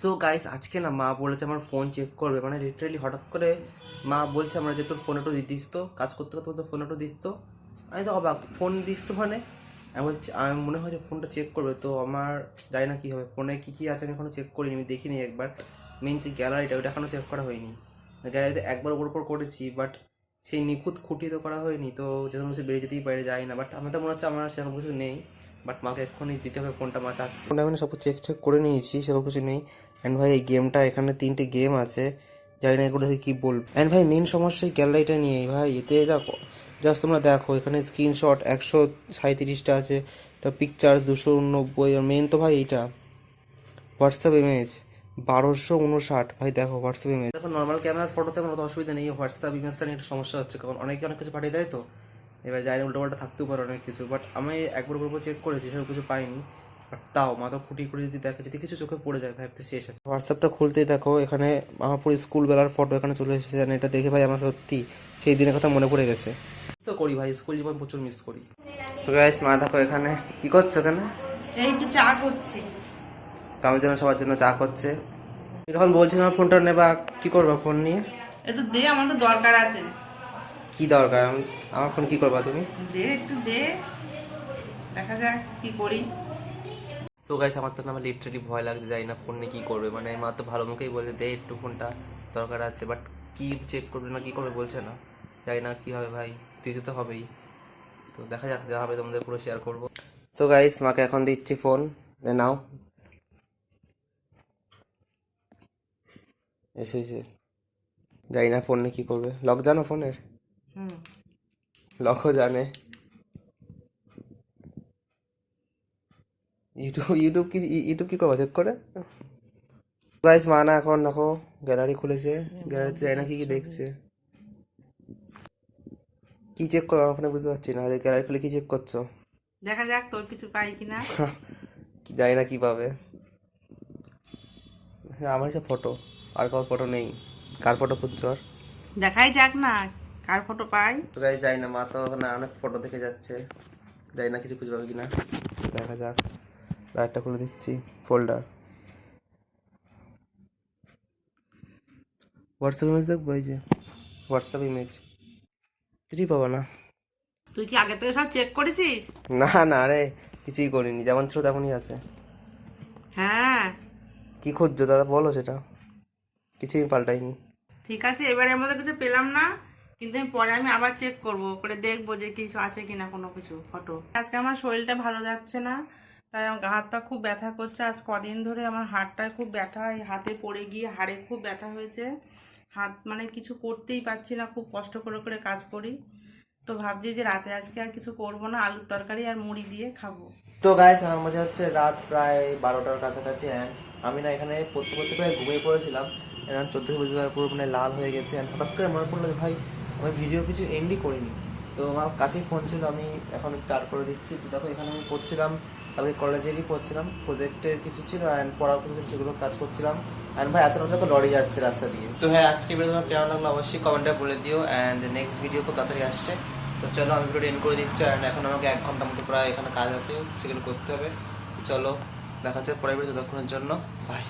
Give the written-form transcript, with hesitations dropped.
So guys আজকে না মা বলেছে আমার ফোন চেক করবে, মানে লিটারালি হঠাৎ করে মা বলছে আমরা যে তোর ফোন একটু দিস তো, কাজ করতে করতে তোর ফোন একটু দিস তো। আমি তো অবাক, ফোন দিস তো মানে আমি বলছি, আমি মনে হয় যে ফোনটা চেক করবে। তো আমার জানি না কী হবে, ফোনে কী কী আছে আমি এখনও চেক করিনি, আমি দেখিনি একবার। মেন যে গ্যালারিটা ওইটা এখনও চেক করা হয়নি। গ্যালারিতে একবার ওপর ওপর করেছি, বাট সেই নিখুঁত খুঁটি তো করা হয়নি, তো যেরকম কিছু বেরিয়ে যেতেই পারে যায় না। বাট আমার তো মনে হচ্ছে আমার সেরকম কিছু নেই, বাট মাকে এক্ষুনি দিতে হবে ফোনটা, মা চাচ্ছে। ফোনটা আমি সব চেক চেক করে নিয়েছি, সেরকম কিছু নেই। অ্যান্ড ভাই এই গেমটা, এখানে 3টে গেম আছে, জানি না এগুলো থেকে কী বলবো। অ্যান্ড ভাই মেন সমস্যা এই গ্যালারিটা নিয়ে ভাই, এতে দেখো জাস্ট তোমরা দেখো এখানে স্ক্রিনশট 137টা আছে, তো পিকচার্স 290। আর মেন তো ভাই এইটা হোয়াটসঅ্যাপ ইমেজ 1259। ভাই দেখো হোয়াটসঅ্যাপ ইমেজ, দেখো নর্মাল ক্যামেরার ফটোতে কোনো অসুবিধা নেই, হোয়াটসঅ্যাপ ইমেজটা নিয়ে একটা সমস্যা হচ্ছে, কারণ অনেকে অনেক কিছু পাঠিয়ে দেয় তো, এবার যাই না উল্টোপাল্টা থাকতেও পারে অনেক কিছু। বাট আমি একবার উপর চেক করেছি, সেরকম কিছু পাইনি। বাট তাও মাথা খুঁটি খুঁটি যদি দেখে, যদি কিছু চোখে পড়ে যায় ভাই তো শেষ আছে। হোয়াটসঅ্যাপটা খুলতেই দেখো এখানে আমার পুরো স্কুলবেলার ফটো এখানে চলে এসেছে। আর এটা দেখে ভাই আমার সত্যি সেই দিনের কথা মনে পড়ে গেছে। তো করি ভাই, স্কুল জীবন প্রচুর মিস করি। তো গাইস মা দেখো এখানে কি করছো, এখানে এই একটু চা করছি। কামের জন্য সবার জন্য চা করছে। আমি তখন বলছিলাম ফোনটা নেবা, কি করবা ফোন নিয়ে? একটু দে, আমার তো দরকার আছে। কি দরকার? আমার ফোন কি করবা তুমি? দে একটু দে, দেখা যাক কি করি। সো গাইস আমার তো না লিটারালি ভয় লাগছে, যাই না ফোন নিয়ে কী করবে। মানে মা তো ভালো মুখেই বলছে দে একটু ফোনটা, দরকার আছে। বাট কি চেক করবে না কি করবে বলছে না, যাই না কী হবে ভাই, দিতে তো হবেই। তো দেখা যাক, যা হবে তোমাদের পুরো শেয়ার করবো। তো গাইস মাকে এখন দিচ্ছি ফোন, নাও এসেছে। যাই না ফোন নিয়ে কী করবে, লক জানো ফোনের? হুম। লকও জানে। ইউটিউব ইউটিউব কি করবো চেক করে? গাইস মা না এখন দেখো গ্যালারি খুলেছে, গ্যালারিতে যাই না কি কি দেখছে, কি চেক করো আমার ফোনে বুঝতে পারছি না। গ্যালারি খুলে কি চেক করছো? দেখা যাক তোর কিছু পাই কিনা। কি জানি না কি পাবে। হ্যাঁ আমার সব ফটো, আর কারোর ফটো নেই। কার ফটো খুঁজছো আর? দেখাই যাক না কার ফটো পাই। তো গাইস যাই না, মা তো ওখানে অনেক ফটো দেখে যাচ্ছে, যাই না কিছু খুঁজে পাবে কিনা, দেখা যাক। একটা খুলে দিচ্ছি ফোল্ডার, হোয়াটসঅ্যাপ ইমেজ দেখবো, এই যে হোয়াটসঅ্যাপ ইমেজ, কিছুই পাবো না। তুই কি আগে থেকে সব চেক করেছিস? না না আরে কিছুই করিনি, যেমন ছিল তেমনই আছে। হ্যাঁ কি খুঁজছো দাদা বলো সেটা, কিছুই পাল্টাইনি। ঠিক আছে, এবারের মধ্যে কিছু পেলাম না, কিন্তু পরে আমি আবার চেক করবো, করে দেখবো যে কিছু আছে কিনা কোনো কিছু ফটো। আজকে আমার শরীরটা ভালো যাচ্ছে না, তাই আমার গা হাত পা খুব ব্যথা করছে। আজ কদিন ধরে আমার হাতটায় খুব ব্যথা, এই হাতে পড়ে গিয়ে হাড়ে খুব ব্যথা হয়েছে। হাত মানে কিছু করতেই পারছি না, খুব কষ্ট করে করে কাজ করি। তো ভাবছি যে রাতে আজকে আর কিছু করবো না, আলুর তরকারি আর মুড়ি দিয়ে খাবো। তো গাইস আমার মজা হচ্ছে রাত প্রায় 12টার কাছাকাছি, অ্যান্ড আমি না এখানে পড়তে পড়তে প্রায় ঘুমিয়ে পড়েছিলাম। এখন 14 পুরো মানে লাল হয়ে গেছে। অ্যান্ড হঠাৎ করে মনে পড়লো যে ভাই আমি ভিডিও কিছু এন্ডই করিনি। তো আমার কাছেই ফোন ছিল, আমি এখন স্টার্ট করে দিচ্ছি। তো দেখো এখানে আমি পড়ছিলাম, কালকে কলেজেরই পড়ছিলাম, প্রজেক্টের কিছু ছিল অ্যান্ড পড়ার কিছু ছিল, সেগুলো কাজ করছিলাম। অ্যান্ড ভাই এতটা তো লড়ে যাচ্ছে রাস্তা দিয়ে। তো হ্যাঁ আজকে ভিডিও তোমার কেমন লাগলো অবশ্যই কমেন্টে বলে দিও। অ্যান্ড নেক্সট ভিডিও খুব তাড়াতাড়ি আসছে। তো চলো আমি ভিডিওটা এন্ড করে দিচ্ছি। অ্যান্ড এখন আমাকে 1 ঘন্টার মতো প্রায় এখানে কাজ আছে, সেগুলো করতে হবে। তো চলো দেখা হচ্ছে পরের ভিডিও, ততক্ষণের জন্য বাই।